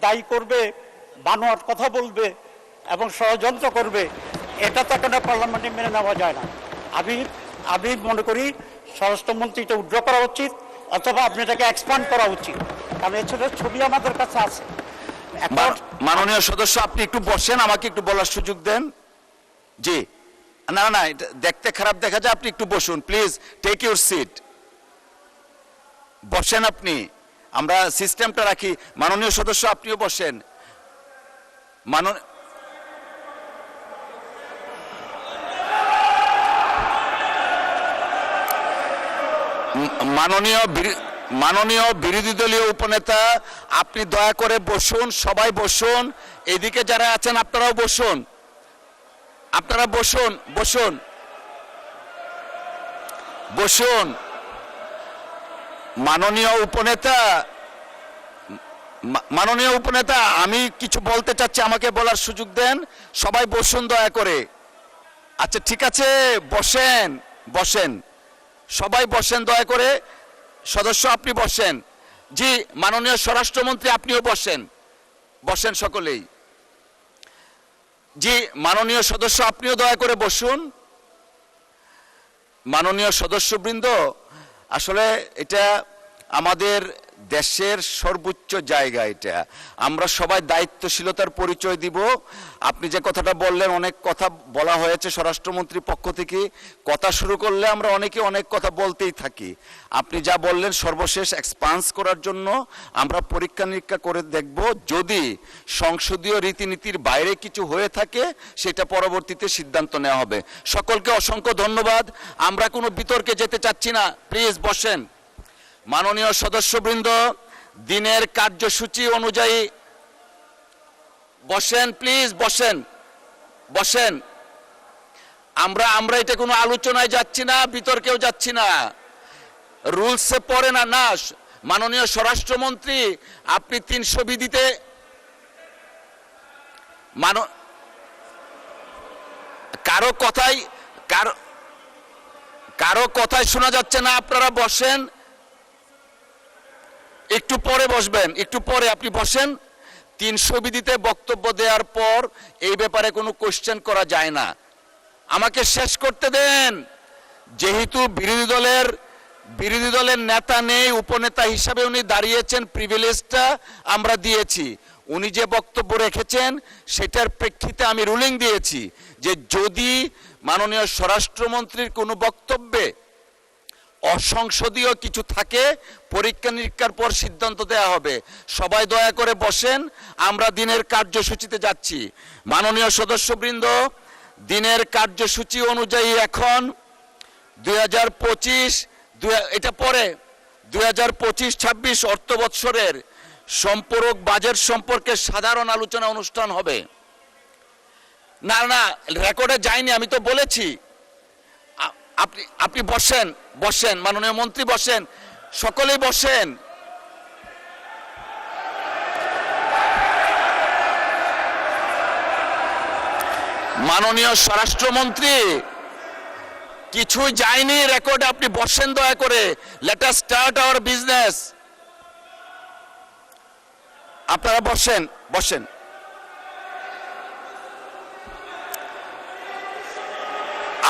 দায়ী করবে, বানোয়াট কথা বলবে এবং ষড়যন্ত্র করবে, এটা তো এখানে পার্লামেন্টে মেনে নেওয়া যায় না। আমি মনে করি স্বরাষ্ট্রমন্ত্রী এটা উইথড্র করা উচিত, অথবা আপনি এটাকে এক্সপ্যান্ড করা উচিত, কারণ এছাড়া ছবি আমাদের কাছে আছে। মাননীয় সদস্য, আপনি একটু বসেন, আমাকে একটু বলার সুযোগ দেন। জি, না না, এটা দেখতে খারাপ দেখা যায়, আপনি একটু বসুন প্লিজ, টেক ইউর সিট, বসেন আপনি, আমরা সিস্টেমটা রাখি। মাননীয় সদস্য, আপনিও বসেন। মাননীয় বিরোধী দলীয় উপনেতা, আপনি দয়া করে বসুন, সবাই বসুন, এদিকে যারা আছেন আপনারাও বসুন, আপনারা বসুন বসুন বসুন। মাননীয় উপনেতা, আমি কিছু বলতে চাচ্ছি, আমাকে বলার সুযোগ দেন। সবাই বসুন দয়া করে। আচ্ছা ঠিক আছে, বসেন বসেন, সবাই বসেন দয়া করে। সদস্য আপনি বসেন। জি, মাননীয় স্বরাষ্ট্রমন্ত্রী আপনিও বসেন, বসেন সকলেই। জি, মাননীয় সদস্য আপনিও দয়া করে বসুন। মাননীয় সদস্যবৃন্দ, আসলে এটা আমাদের দেশের সর্বোচ্চ জায়গা, এটা আমরা সবাই দায়িত্বশীলতার পরিচয় দিব। আপনি যে কথাটা বললেন, অনেক কথা বলা হয়েছে স্বরাষ্ট্রমন্ত্রীর পক্ষ থেকে, কথা শুরু করলে আমরা অনেকে অনেক কথা বলতেই থাকি। আপনি যা বললেন সর্বশেষ এক্সপান্স করার জন্য আমরা পরীক্ষা নিরীক্ষা করে দেখব, যদি সংসদীয় রীতিনীতির বাইরে কিছু হয়ে থাকে সেটা পরবর্তীতে সিদ্ধান্ত নেওয়া হবে। সকলকে অসংখ্য ধন্যবাদ। আমরা কোনো বিতর্কে যেতে চাচ্ছি না, প্লিজ বসেন। মাননীয় সদস্যবৃন্দ, দিনের কার্যসূচি অনুযায়ী বসেন, প্লিজ বসেন বসেন। আমরা এটা কোনো আলোচনায় যাচ্ছি না, বিতর্কেও যাচ্ছি না, রুলসে পড়ে না। না, মাননীয় স্বরাষ্ট্রমন্ত্রী, আপনি 300 বিধিতে কারো কথাই শোনা যাচ্ছে না, আপনারা বসেন। একটু পরে বসবেন, একটু পরে আপনি বসেন। 300 বিধিতে বক্তব্য দেওয়ার পর এই ব্যাপারে কোনো কোশ্চেন করা যায় না। আমাকে শেষ করতে দেন। যেহেতু বিরোধী দলের নেতা নেই, উপনেতা হিসাবে উনি দাঁড়িয়েছেন, প্রিভিলেজটা আমরা দিয়েছি। উনি যে বক্তব্য রেখেছেন সেটার প্রেক্ষিতে আমি রুলিং দিয়েছি যে যদি মাননীয় স্বরাষ্ট্রমন্ত্রীর কোনো বক্তব্যে অসংসদীয় কিছু থাকে, পরীক্ষা নিরীক্ষার পর সিদ্ধান্ত দেওয়া হবে। সবাই দয়া করে বসেন, আমরা দিনের কার্যসূচিতে যাচ্ছি। মাননীয় সদস্যবৃন্দ, দিনের কার্যসূচি অনুযায়ী এখন 2025-26 অর্থ বৎসরের সম্পূরক বাজেট সম্পর্কে সাধারণ আলোচনা অনুষ্ঠান হবে। না না, রেকর্ডে যায়নি, আমি তো বলেছি। আপনি বসেন বসেন, মাননীয় মন্ত্রী বসেন, সকলেই বসেন। মাননীয় স্বরাষ্ট্রমন্ত্রী, কিছুই যায়নি রেকর্ডে, আপনি বসেন দয়া করে। Let us start our business. আপনারা বসেন বসেন।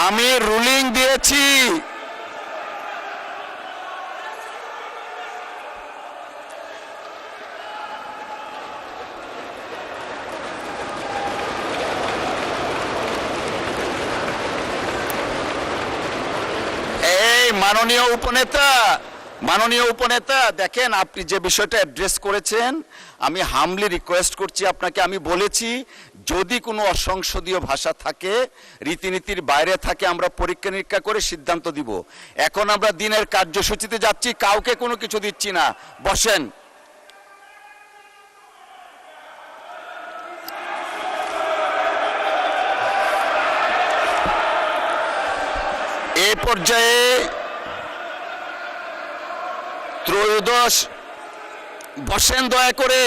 আমি রুলিং দিয়েছি। এই মাননীয় উপনেতা, দেখেন আপনি যে বিষয়টা অ্যাড্রেস করেছেন, আমি হামলি রিকোয়েস্ট করছি আপনাকে। আমি বলেছি যদি কোনো অসংসদীয় ভাষা থাকে, রীতিনীতির বাইরে থাকে, আমরা পরীক্ষা নিরীক্ষা করে সিদ্ধান্ত দিব। এখন আমরা দিনের কার্যসূচিতে যাচ্ছি, কাউকে কোনো কিছু দিচ্ছি না। বসেন। এ পর্যায়ে ত্রয়োদশ, বসেন দয়া করে।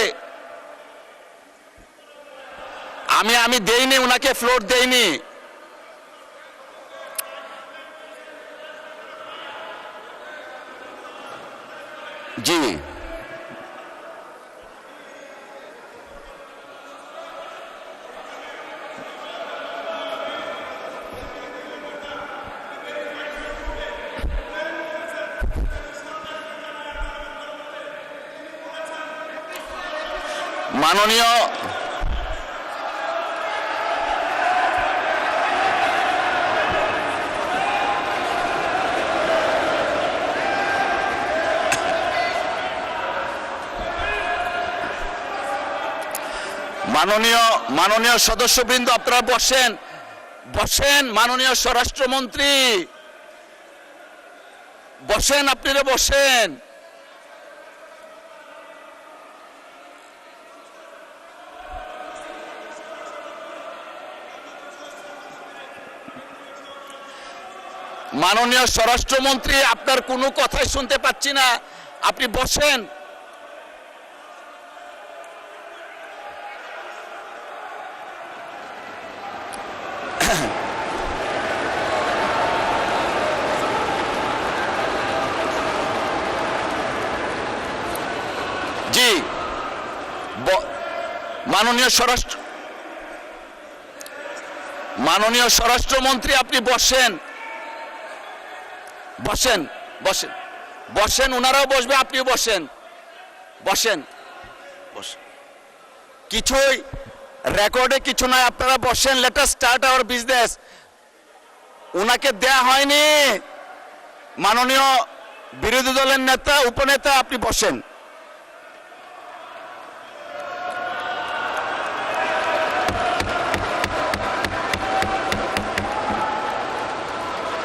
আমি দেইনি, ওনাকে ফ্লোর দেইনি। জি, মাননীয় মাননীয় মাননীয় সদস্যবৃন্দ, আপনারা বসেন বসেন। মাননীয় স্বরাষ্ট্রমন্ত্রী বসেন, আপনারা বসেন। মাননীয় স্বরাষ্ট্রমন্ত্রী, আপনার কোনো কথাই শুনতে পাচ্ছি না, আপনি বসেন। জি, মাননীয় স্বরাষ্ট্রমন্ত্রী, আপনি বসেন বসেন বসেন বসেন। ওনারাও বসবে, আপনিও বসেন বসেন বসেন। কিছুই রেকর্ডে কিছু নয়, আপনারা বসেন। Let us start our business. ওনাকে দেয়া হয়নি। মাননীয় বিরোধী দলের নেতা, উপনেতা, আপনি বসেন।